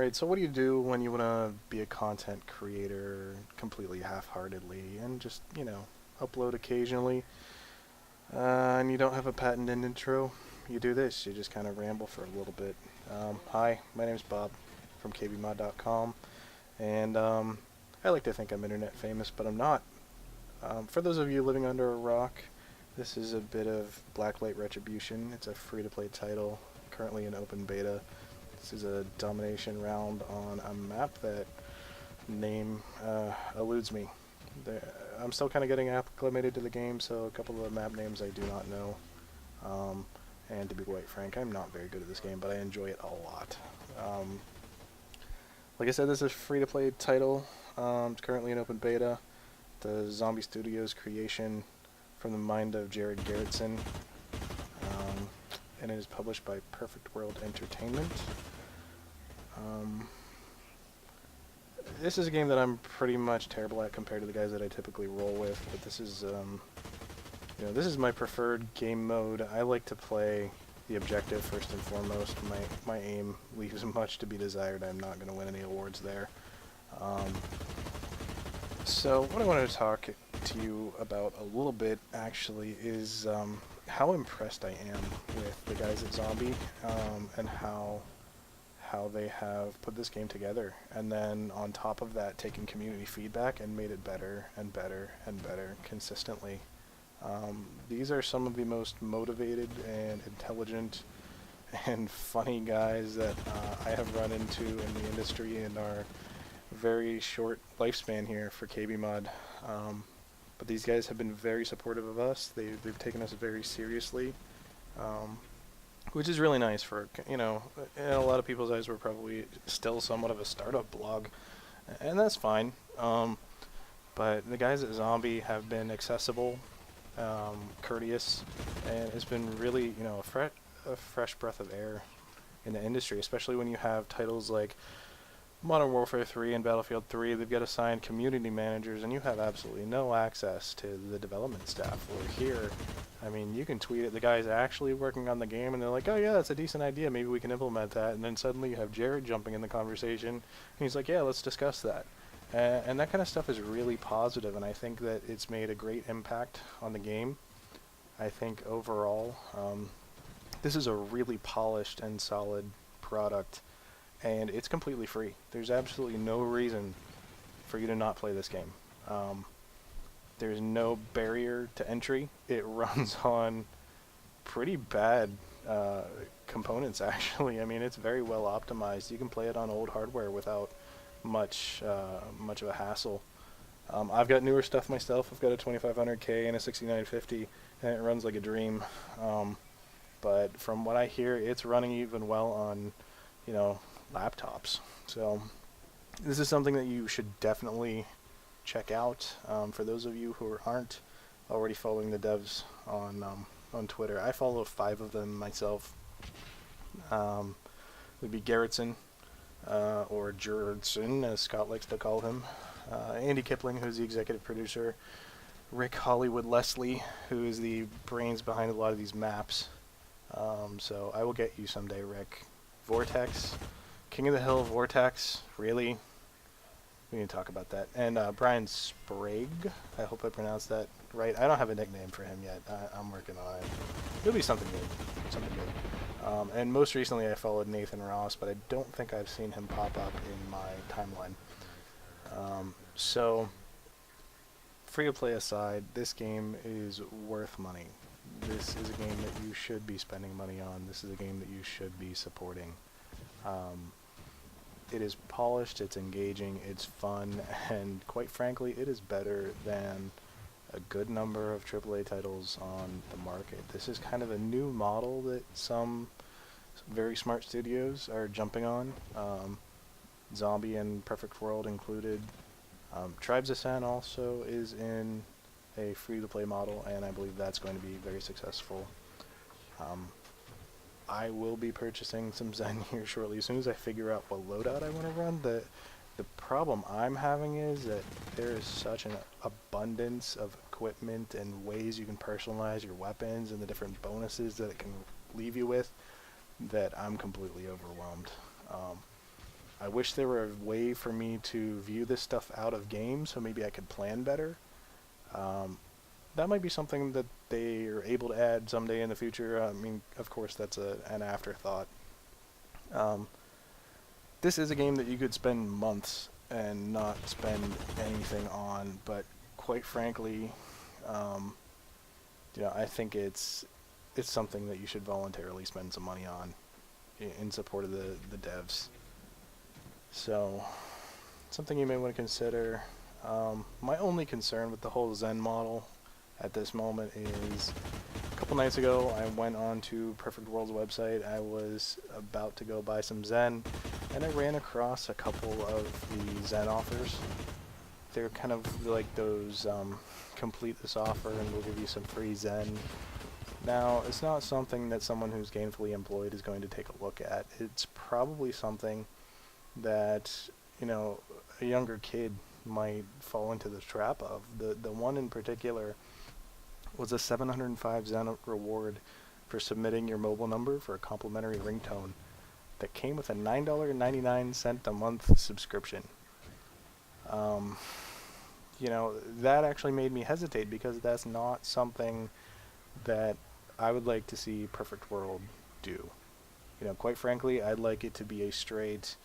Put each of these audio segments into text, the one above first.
Alright, so what do you do when you want to be a content creator completely half-heartedly and just, upload occasionally, and you don't have a patented intro? You do this, you just kind of ramble for a little bit. Hi, my name's Bob from kbmod.com, and I like to think I'm internet famous, but I'm not. For those of you living under a rock, this is a bit of Blacklight Retribution. It's a free-to-play title, currently in open beta. This is a domination round on a map that name eludes me. I'm still kind of getting acclimated to the game, so a couple of the map names I do not know. And to be quite frank, I'm not very good at this game, but I enjoy it a lot. Like I said, this is a free-to-play title. It's currently in open beta. The Zombie Studios creation from the mind of Jared Garrettson. And it is published by Perfect World Entertainment. This is a game that I'm pretty much terrible at compared to the guys that I typically roll with, but this is, this is my preferred game mode. I like to play the objective first and foremost. My aim leaves much to be desired. I'm not going to win any awards there. So what I wanted to talk to you about a little bit, actually, is how impressed I am with the guys at Zombie, and how they have put this game together, and then on top of that, taken community feedback and made it better and better and better consistently. These are some of the most motivated and intelligent and funny guys that I have run into in the industry in our very short lifespan here for KBMod. But these guys have been very supportive of us. They've taken us very seriously. Which is really nice for, in a lot of people's eyes, we're probably still somewhat of a startup blog, and that's fine. But the guys at Zombie have been accessible, courteous, and it's been really, a fresh breath of air in the industry, especially when you have titles like Modern Warfare 3 and Battlefield 3. They've got assigned community managers, and you have absolutely no access to the development staff. Where here, I mean, you can tweet at the guys actually working on the game, and they're like, oh yeah, that's a decent idea, maybe we can implement that. And then suddenly you have Jared jumping in the conversation, and he's like, yeah, let's discuss that. And that kind of stuff is really positive, and I think that it's made a great impact on the game. I think overall, this is a really polished and solid product, and it's completely free. There's absolutely no reason for you to not play this game. There's no barrier to entry. It runs on pretty bad components, actually. I mean, it's very well optimized. You can play it on old hardware without much of a hassle. I've got newer stuff myself. I've got a 2500K and a 6950, and it runs like a dream. But from what I hear, it's running even well on, laptops. So this is something that you should definitely check out. For those of you who aren't already following the devs on Twitter, I follow 5 of them myself. Would be Garrettson, or Jurdson, as Scott likes to call him. Andy Kipling, who's the executive producer. Rick Hollywood Leslie, who is the brains behind a lot of these maps. So I will get you someday, Rick. Vortex, King of the Hill, Vortex, really? We need to talk about that. And Brian Sprague, I hope I pronounced that right. I don't have a nickname for him yet. I'm working on it. It'll be something good. Something good. And most recently I followed Nathan Ross, but I don't think I've seen him pop up in my timeline. So, free-to-play aside, this game is worth money. This is a game that you should be spending money on. This is a game that you should be supporting. It is polished, it's engaging, it's fun, and quite frankly, it is better than a good number of AAA titles on the market. This is kind of a new model that some very smart studios are jumping on. Zombie and Perfect World included. Tribes Ascent also is in a free-to-play model, and I believe that's going to be very successful. I will be purchasing some Zen here shortly, as soon as I figure out what loadout I want to run. The problem I'm having is that there is such an abundance of equipment and ways you can personalize your weapons and the different bonuses that it can leave you with that I'm completely overwhelmed. I wish there were a way for me to view this stuff out of game, so maybe I could plan better. That might be something that they are able to add someday in the future. I mean, of course, that's an afterthought. Um, this is a game that you could spend months and not spend anything on, but quite frankly, um, I think it's something that you should voluntarily spend some money on in support of the devs. So, something you may want to consider. My only concern with the whole Zen model at this moment is a couple nights ago I went on to Perfect World's website. I was about to go buy some Zen, and I ran across a couple of the Zen offers. They're kind of like those complete this offer and we'll give you some free Zen. Now, it's not something that someone who's gainfully employed is going to take a look at. It's probably something that, a younger kid might fall into the trap of. The one in particular was a 705 Zen reward for submitting your mobile number for a complimentary ringtone that came with a $9.99 a month subscription. That actually made me hesitate because that's not something that I would like to see Perfect World do. Quite frankly, I'd like it to be a straight,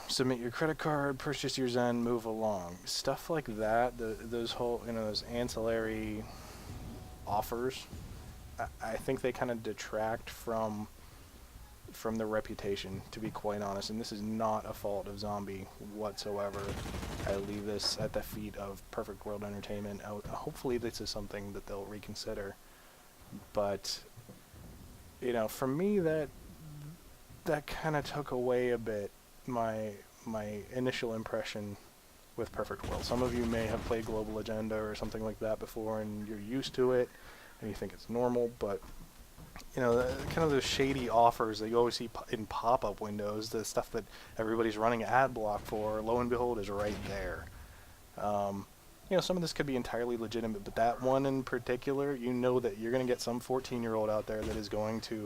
submit your credit card, purchase your Zen, move along. Stuff like that, those ancillary offers, I think they kind of detract from the reputation, to be quite honest. And this is not a fault of Zombie whatsoever. I leave this at the feet of Perfect World Entertainment. Hopefully this is something that they'll reconsider. But, for me, that kind of took away a bit my initial impression with Perfect World. Some of you may have played Global Agenda or something like that before, and you're used to it, and you think it's normal, but kind of those shady offers that you always see in pop-up windows, the stuff that everybody's running ad block for, lo and behold, is right there. Some of this could be entirely legitimate, but that one in particular, that you're going to get some 14-year-old out there that is going to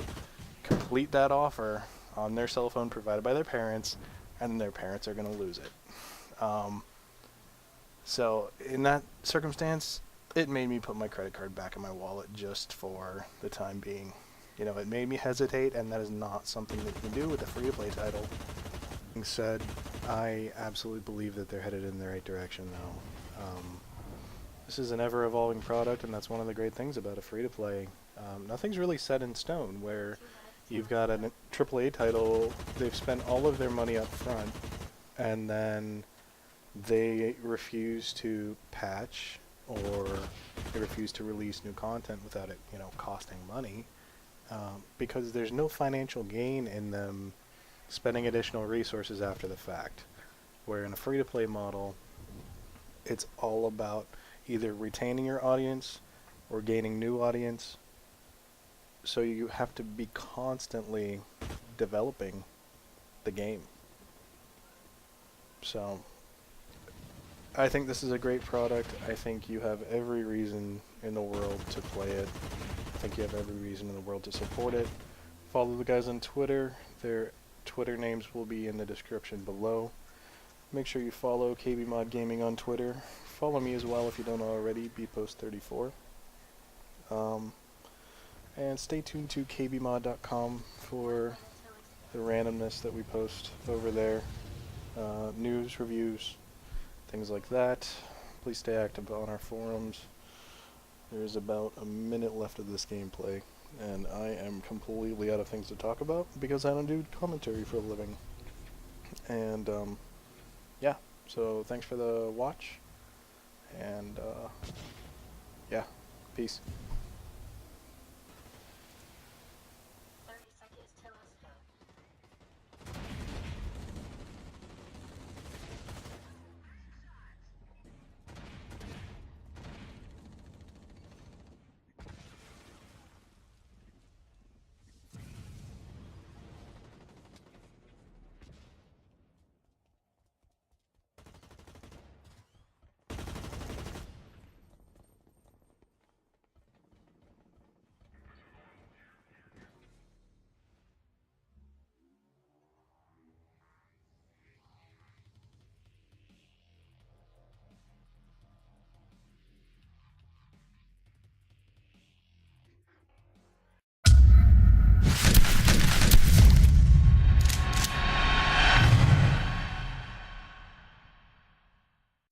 complete that offer on their cell phone provided by their parents, and their parents are going to lose it. So in that circumstance, it made me put my credit card back in my wallet just for the time being. It made me hesitate, and that is not something that you can do with a free-to-play title. Being said, I absolutely believe that they're headed in the right direction, though. This is an ever-evolving product, and that's one of the great things about a free-to-play. Nothing's really set in stone, where you've got a AAA title, they've spent all of their money up front, and then they refuse to patch, or they refuse to release new content without it, costing money, because there's no financial gain in them spending additional resources after the fact. Where in a free-to-play model, it's all about either retaining your audience or gaining new audience. So you have to be constantly developing the game. So I think this is a great product. I think you have every reason in the world to play it. I think you have every reason in the world to support it. Follow the guys on Twitter. Their Twitter names will be in the description below. Make sure you follow KB Mod Gaming on Twitter. Follow me as well if you don't already, bpost34. And stay tuned to kbmod.com for the randomness that we post over there. News, reviews, things like that. Please stay active on our forums. There's about a minute left of this gameplay, and I am completely out of things to talk about because I don't do commentary for a living. And yeah, so thanks for the watch, and yeah, peace.